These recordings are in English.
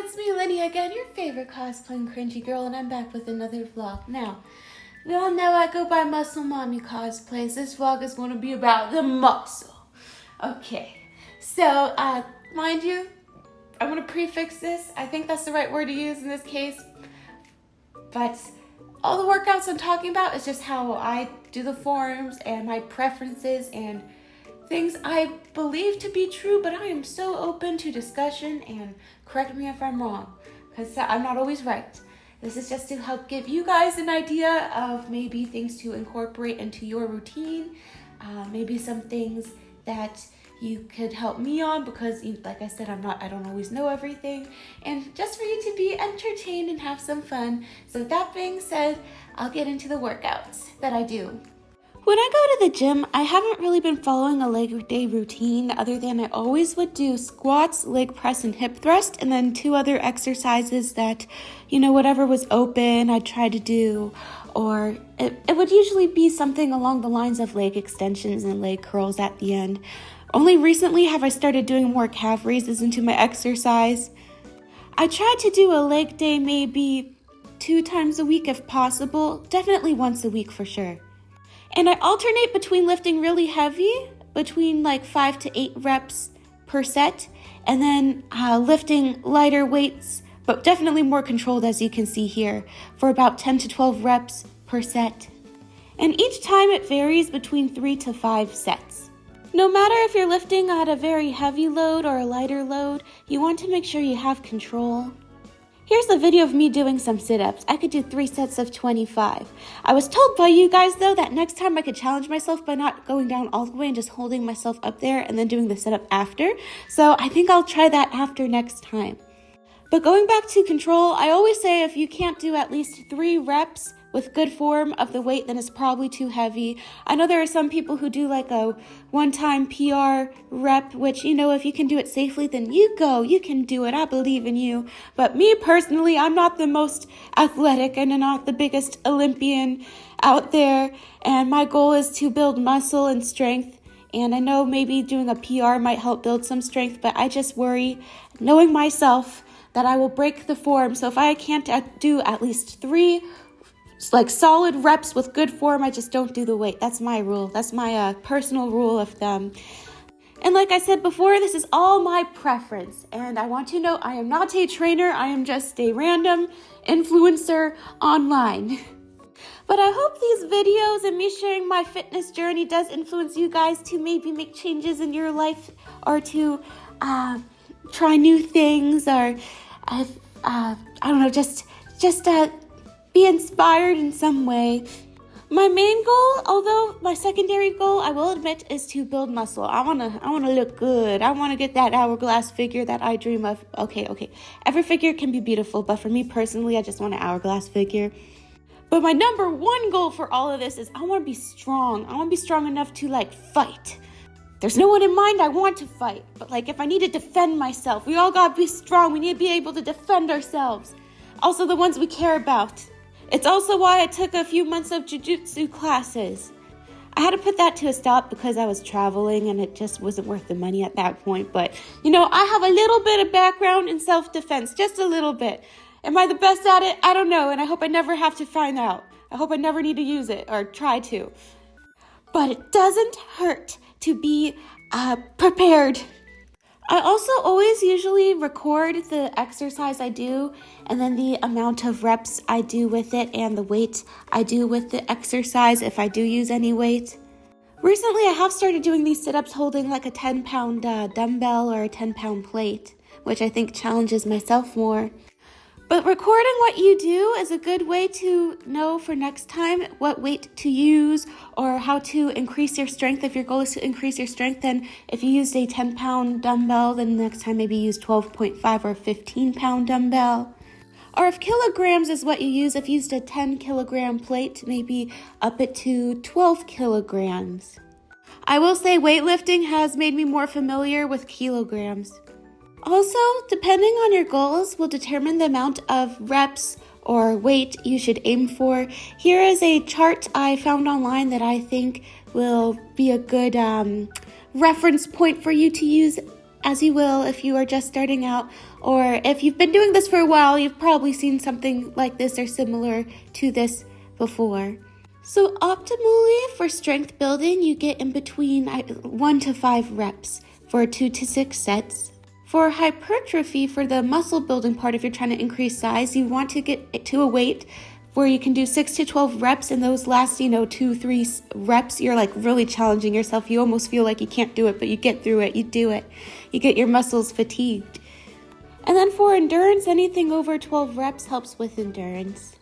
Hi, it's me, Lenny again, your favorite cosplaying cringy girl, and I'm back with another vlog. Now, we all know I go by Muscle Mommy Cosplays. This vlog is going to be about the muscle. Okay, so, mind you, I'm going to prefix this. I think that's the right word to use in this case. But all the workouts I'm talking about is just how I do the forms and my preferences and things I believe to be true, but I am so open to discussion, and correct me if I'm wrong, because I'm not always right. This is just to help give you guys an idea of maybe things to incorporate into your routine, maybe some things that you could help me on, because like I said, I don't always know everything, and just for you to be entertained and have some fun. So with that being said, I'll get into the workouts that I do. When I go to the gym, I haven't really been following a leg day routine other than I always would do squats, leg press, and hip thrust, and then 2 other exercises that, whatever was open, I'd try to do, or it would usually be something along the lines of leg extensions and leg curls at the end. Only recently have I started doing more calf raises into my exercise. I try to do a leg day maybe 2 times a week if possible, definitely once a week for sure. And I alternate between lifting really heavy, between like 5 to 8 reps per set, and then lifting lighter weights, but definitely more controlled, as you can see here, for about 10 to 12 reps per set. And each time it varies between 3 to 5 sets. No matter if you're lifting at a very heavy load or a lighter load, you want to make sure you have control. Here's a video of me doing some sit-ups. I could do 3 sets of 25. I was told by you guys, though, that next time I could challenge myself by not going down all the way and just holding myself up there and then doing the sit-up after. So I think I'll try that after next time. But going back to control, I always say if you can't do at least 3 reps with good form of the weight, then it's probably too heavy. I know there are some people who do like a one-time PR rep, which, if you can do it safely, then you can do it. I believe in you. But me personally, I'm not the most athletic and I'm not the biggest Olympian out there. And my goal is to build muscle and strength. And I know maybe doing a PR might help build some strength, but I just worry, knowing myself, that I will break the form. So if I can't do at least 3 solid reps with good form, I just don't do the weight. That's my rule. That's my personal rule of thumb. And like I said before, this is all my preference. And I want you to know I am not a trainer. I am just a random influencer online. But I hope these videos and me sharing my fitness journey does influence you guys to maybe make changes in your life, or to try new things, or I don't know, just be inspired in some way. My main goal, although my secondary goal, I will admit, is to build muscle. I wanna look good. I wanna get that hourglass figure that I dream of. Okay. Every figure can be beautiful, but for me personally, I just want an hourglass figure. But my number 1 goal for all of this is I wanna be strong. I wanna be strong enough to fight. There's no one in mind I want to fight, but if I need to defend myself, we all gotta be strong. We need to be able to defend ourselves. Also the ones we care about. It's also why I took a few months of jiu-jitsu classes. I had to put that to a stop because I was traveling and it just wasn't worth the money at that point. But, I have a little bit of background in self-defense, just a little bit. Am I the best at it? I don't know, and I hope I never have to find out. I hope I never need to use it or try to. But it doesn't hurt to be prepared. I also always usually record the exercise I do, and then the amount of reps I do with it and the weight I do with the exercise if I do use any weight. Recently, I have started doing these sit-ups holding a 10-pound dumbbell or a 10-pound plate, which I think challenges myself more. But recording what you do is a good way to know for next time what weight to use or how to increase your strength. If your goal is to increase your strength, then if you used a 10-pound dumbbell, then next time maybe use 12.5 or 15-pound dumbbell. Or if kilograms is what you use, if you used a 10-kilogram plate, maybe up it to 12 kilograms. I will say weightlifting has made me more familiar with kilograms. Also, depending on your goals will determine the amount of reps or weight you should aim for. Here is a chart I found online that I think will be a good reference point for you to use as you will if you are just starting out Or if you've been doing this for a while, you've probably seen something like this or similar to this before. So optimally for strength building, you get in between 1 to 5 reps for 2 to 6 sets. For hypertrophy, for the muscle building part, if you're trying to increase size, you want to get to a weight where you can do 6 to 12 reps, and those last, 2-3 reps, you're like really challenging yourself. You almost feel like you can't do it, but you get through it, you do it. You get your muscles fatigued. And then for endurance, anything over 12 reps helps with endurance.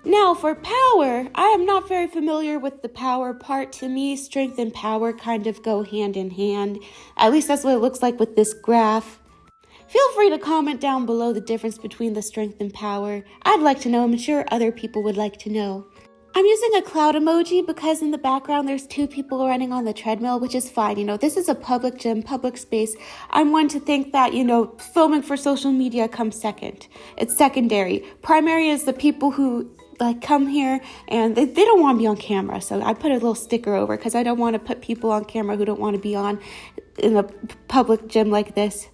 Now for power, I am not very familiar with the power part. To me, strength and power kind of go hand in hand. At least that's what it looks like with this graph. Feel free to comment down below the difference between the strength and power. I'd like to know. I'm sure other people would like to know. I'm using a cloud emoji because in the background there's 2 people running on the treadmill, which is fine. This is a public gym, public space. I'm one to think that, filming for social media comes second. It's secondary. Primary is the people who come here and they don't want to be on camera. So I put a little sticker over because I don't want to put people on camera who don't want to be on in a public gym like this.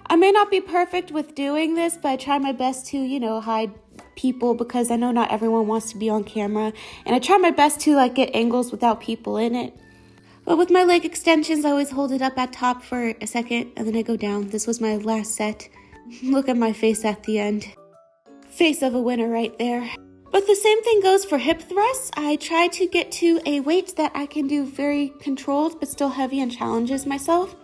I may not be perfect with doing this, but I try my best to, hide people because I know not everyone wants to be on camera. And I try my best to get angles without people in it. But with my leg extensions, I always hold it up at top for a second and then I go down. This was my last set. Look at my face at the end. Face of a winner right there. But the same thing goes for hip thrusts. I try to get to a weight that I can do very controlled but still heavy and challenges myself.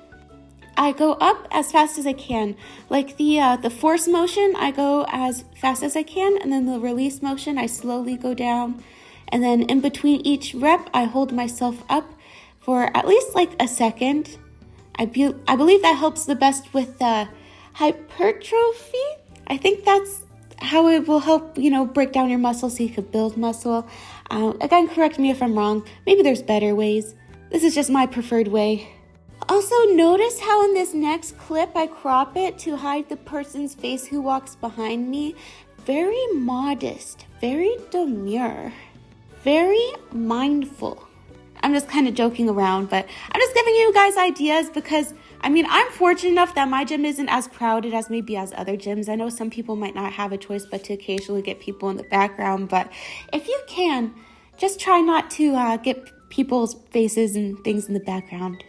I go up as fast as I can. Like the force motion, I go as fast as I can, and then the release motion, I slowly go down. And then in between each rep, I hold myself up for at least a second. I believe that helps the best with hypertrophy. I think that's how it will help, break down your muscle so you could build muscle. Again, correct me if I'm wrong. Maybe there's better ways. This is just my preferred way. Also, notice how in this next clip I crop it to hide the person's face who walks behind me. Very modest, very demure, very mindful. I'm just kind of joking around, but I'm just giving you guys ideas because, I'm fortunate enough that my gym isn't as crowded as maybe as other gyms. I know some people might not have a choice but to occasionally get people in the background, but if you can, just try not to get people's faces and things in the background.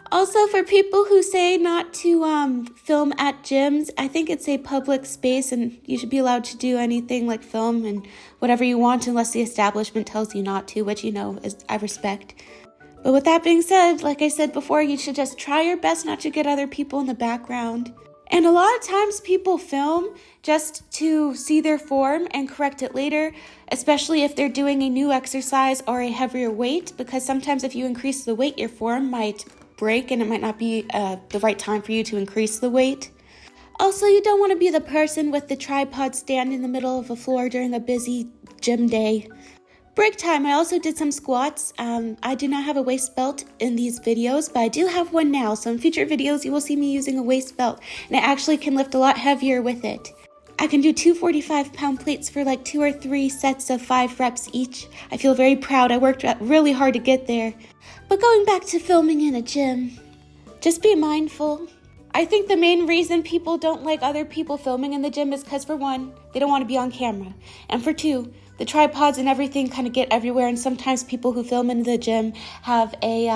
Also, for people who say not to film at gyms, I think it's a public space and you should be allowed to do anything like film and whatever you want unless the establishment tells you not to, which I respect. But with that being said, like I said before, you should just try your best not to get other people in the background. And a lot of times people film just to see their form and correct it later, especially if they're doing a new exercise or a heavier weight, because sometimes if you increase the weight, your form might break and it might not be the right time for you to increase the weight. Also, you don't want to be the person with the tripod stand in the middle of a floor during a busy gym day. Break time, I also did some squats. I do not have a waist belt in these videos, but I do have one now. So in future videos, you will see me using a waist belt, and I actually can lift a lot heavier with it. I can do 2 45-pound plates for 2 or 3 sets of 5 reps each. I feel very proud. I worked really hard to get there. But going back to filming in a gym, just be mindful. I think the main reason people don't like other people filming in the gym is because, for one, they don't want to be on camera. And for two, the tripods and everything kind of get everywhere, and sometimes people who film in the gym have a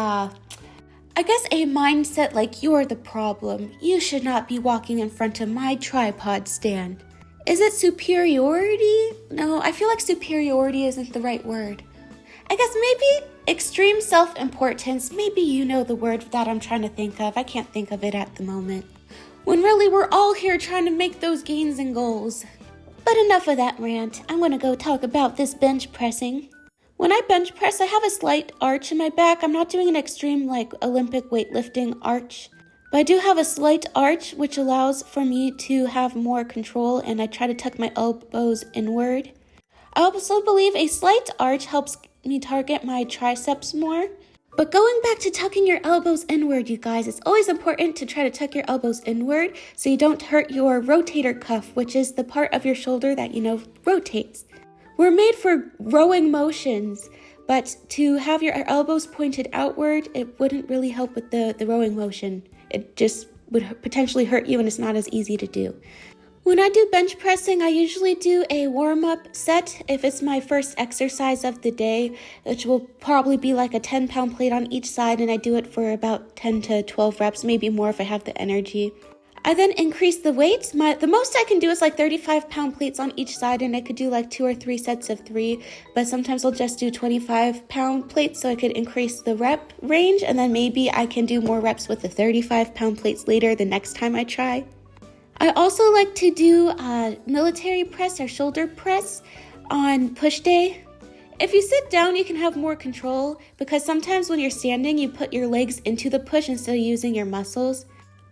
mindset like you're the problem. You should not be walking in front of my tripod stand. Is it superiority? No, I feel like superiority isn't the right word. I guess maybe extreme self-importance. Maybe you know the word that I'm trying to think of. I can't think of it at the moment. When really we're all here trying to make those gains and goals. But enough of that rant. I'm going to go talk about this bench pressing. When I bench press, I have a slight arch in my back. I'm not doing an extreme Olympic weightlifting arch. But I do have a slight arch, which allows for me to have more control, and I try to tuck my elbows inward. I also believe a slight arch helps me target my triceps more. But going back to tucking your elbows inward, you guys, it's always important to try to tuck your elbows inward so you don't hurt your rotator cuff, which is the part of your shoulder that, rotates. We're made for rowing motions, but to have your elbows pointed outward, it wouldn't really help with the rowing motion. It just would potentially hurt you and it's not as easy to do. When I do bench pressing, I usually do a warm-up set if it's my first exercise of the day, which will probably be like a 10-pound plate on each side, and I do it for about 10 to 12 reps, maybe more if I have the energy. I then increase the weight. The most I can do is like 35-pound plates on each side, and I could do like 2 or 3 sets of 3, but sometimes I'll just do 25-pound plates so I could increase the rep range, and then maybe I can do more reps with the 35-pound plates later the next time I try. I also like to do military press or shoulder press on push day. If you sit down, you can have more control because sometimes when you're standing, you put your legs into the push instead of using your muscles.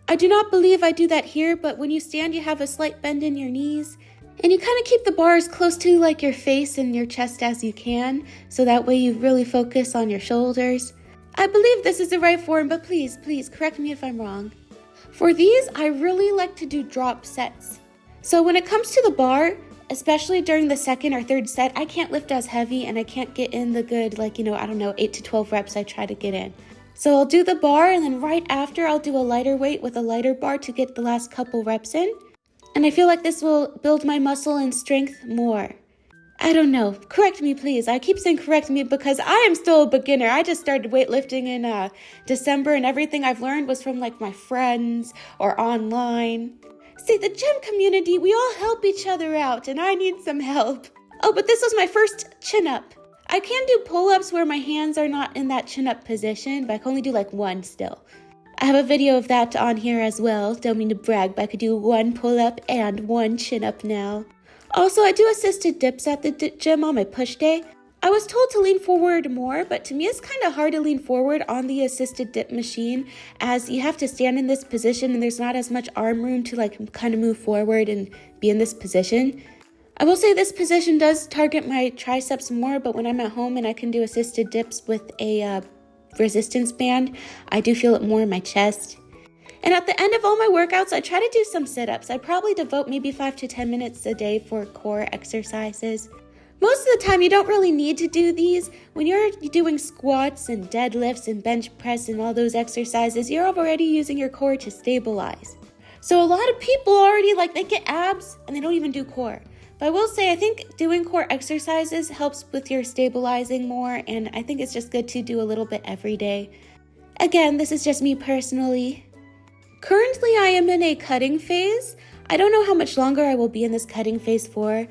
I do not believe I do that here, but when you stand, you have a slight bend in your knees. And you kind of keep the bar as close to like your face and your chest as you can, so that way you really focus on your shoulders. I believe this is the right form, but please correct me if I'm wrong. For these, I really like to do drop sets. So when it comes to the bar, especially during the second or third set, I can't lift as heavy and I can't get in the good, 8 to 12 reps I try to get in. So I'll do the bar, and then right after I'll do a lighter weight with a lighter bar to get the last couple reps in. And I feel like this will build my muscle and strength more. I don't know. Correct me, please. I keep saying correct me because I am still a beginner. I just started weightlifting in December, and everything I've learned was from my friends or online. See, the gym community, we all help each other out, and I need some help. Oh, but this was my first chin-up. I can do pull-ups where my hands are not in that chin-up position, but I can only do one still. I have a video of that on here as well. Don't mean to brag, but I could do 1 pull-up and 1 chin-up now. Also, I do assisted dips at the gym on my push day. I was told to lean forward more, but to me it's kind of hard to lean forward on the assisted dip machine as you have to stand in this position and there's not as much arm room to kind of move forward and be in this position. I will say this position does target my triceps more, but when I'm at home and I can do assisted dips with a resistance band, I do feel it more in my chest. And at the end of all my workouts, I try to do some sit-ups. I probably devote maybe 5 to 10 minutes a day for core exercises. Most of the time, you don't really need to do these. When you're doing squats and deadlifts and bench press and all those exercises, you're already using your core to stabilize. So a lot of people already, they get abs and they don't even do core. But I will say, I think doing core exercises helps with your stabilizing more, and I think it's just good to do a little bit every day. Again, this is just me personally. Currently, I am in a cutting phase. I don't know how much longer I will be in this cutting phase for.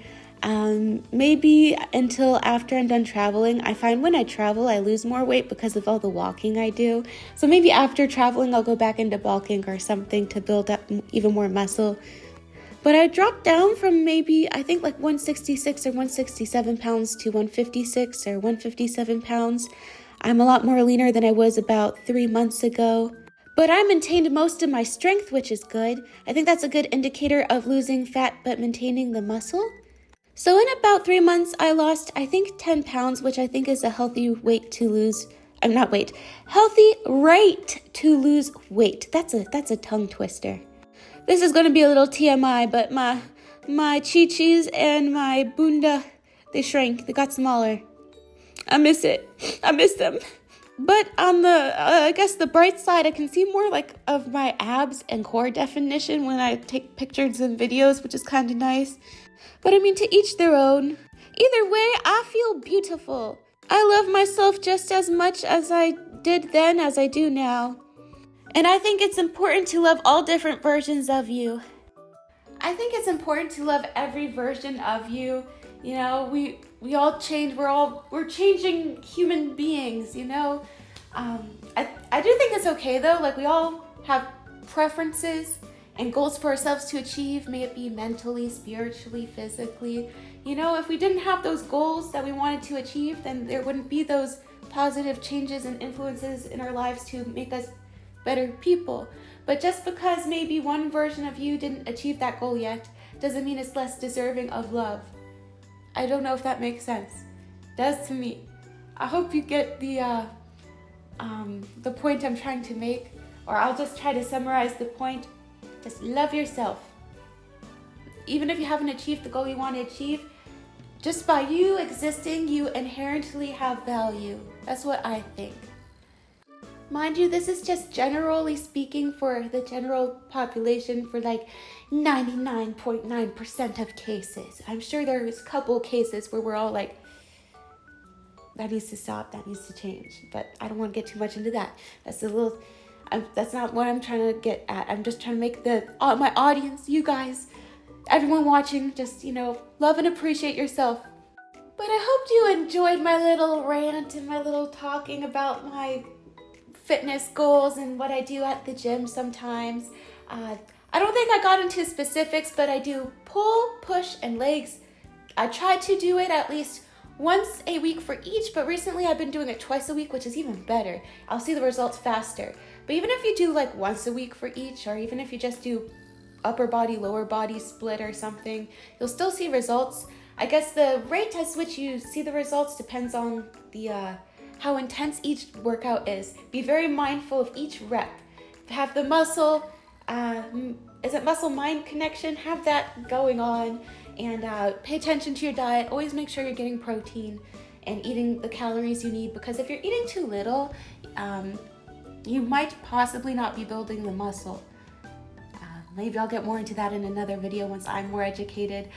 Maybe until after I'm done traveling. I find when I travel, I lose more weight because of all the walking I do. So maybe after traveling, I'll go back into bulking or something to build up even more muscle. But I dropped down from maybe, 166 or 167 pounds to 156 or 157 pounds. I'm a lot more leaner than I was about 3 months ago. But I maintained most of my strength, which is good. I think that's a good indicator of losing fat but maintaining the muscle. So in about 3 months, I lost, 10 pounds, which I think is a healthy weight to lose. Healthy rate to lose weight. That's a tongue twister. This is going to be a little TMI, but my chi-chis and my bunda, they shrank. They got smaller. I miss it. I miss them. But on the bright side, I can see more of my abs and core definition when I take pictures and videos, which is kind of nice. But to each their own. Either way, I feel beautiful. I love myself just as much as I did then as I do now. And I think it's important to love all different versions of you. I think it's important to love every version of you. We all change. We're changing human beings, I do think it's okay though. We all have preferences and goals for ourselves to achieve, may it be mentally, spiritually, physically. If we didn't have those goals that we wanted to achieve, then there wouldn't be those positive changes and influences in our lives to make us better people. But just because maybe one version of you didn't achieve that goal yet, doesn't mean it's less deserving of love. I don't know if that makes sense. It does to me. I hope you get the point I'm trying to make, or I'll just try to summarize the point. Just love yourself. Even if you haven't achieved the goal you want to achieve, just by you existing, you inherently have value. That's what I think. Mind you, this is just generally speaking for the general population for like 99.9% of cases. I'm sure there's a couple cases where we're all like, that needs to stop, that needs to change. But I don't want to get too much into that. That's not what I'm trying to get at. I'm just trying to make my audience, you guys, everyone watching, just, love and appreciate yourself. But I hope you enjoyed my little rant and my little talking about my fitness goals and what I do at the gym sometimes. I don't think I got into specifics, but I do pull, push, and legs. I try to do it at least once a week for each, but recently I've been doing it twice a week, which is even better. I'll see the results faster. But even if you do like once a week for each, or even if you just do upper body, lower body split or something, you'll still see results. I guess the rate at which you see the results depends on how intense each workout is. Be very mindful of each rep. Have the muscle, is it muscle-mind connection? Have that going on, and pay attention to your diet. Always make sure you're getting protein and eating the calories you need, because if you're eating too little, you might possibly not be building the muscle. Maybe I'll get more into that in another video once I'm more educated.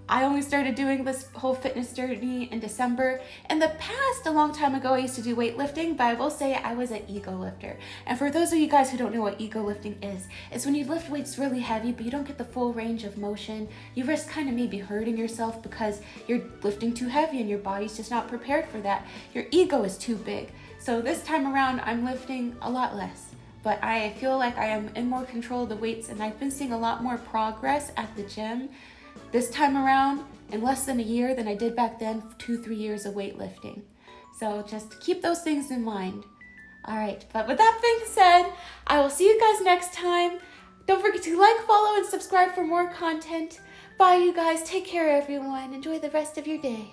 I only started doing this whole fitness journey in December. In the past, a long time ago, I used to do weightlifting, but I will say I was an ego lifter. And for those of you guys who don't know what ego lifting is, it's when you lift weights really heavy, but you don't get the full range of motion. You risk kind of maybe hurting yourself because you're lifting too heavy and your body's just not prepared for that. Your ego is too big. So this time around, I'm lifting a lot less. But I feel like I am in more control of the weights, and I've been seeing a lot more progress at the gym this time around in less than a year than I did back then, 2-3 years of weightlifting. So just keep those things in mind. All right, but with that being said, I will see you guys next time. Don't forget to like, follow, and subscribe for more content. Bye, you guys. Take care, everyone. Enjoy the rest of your day.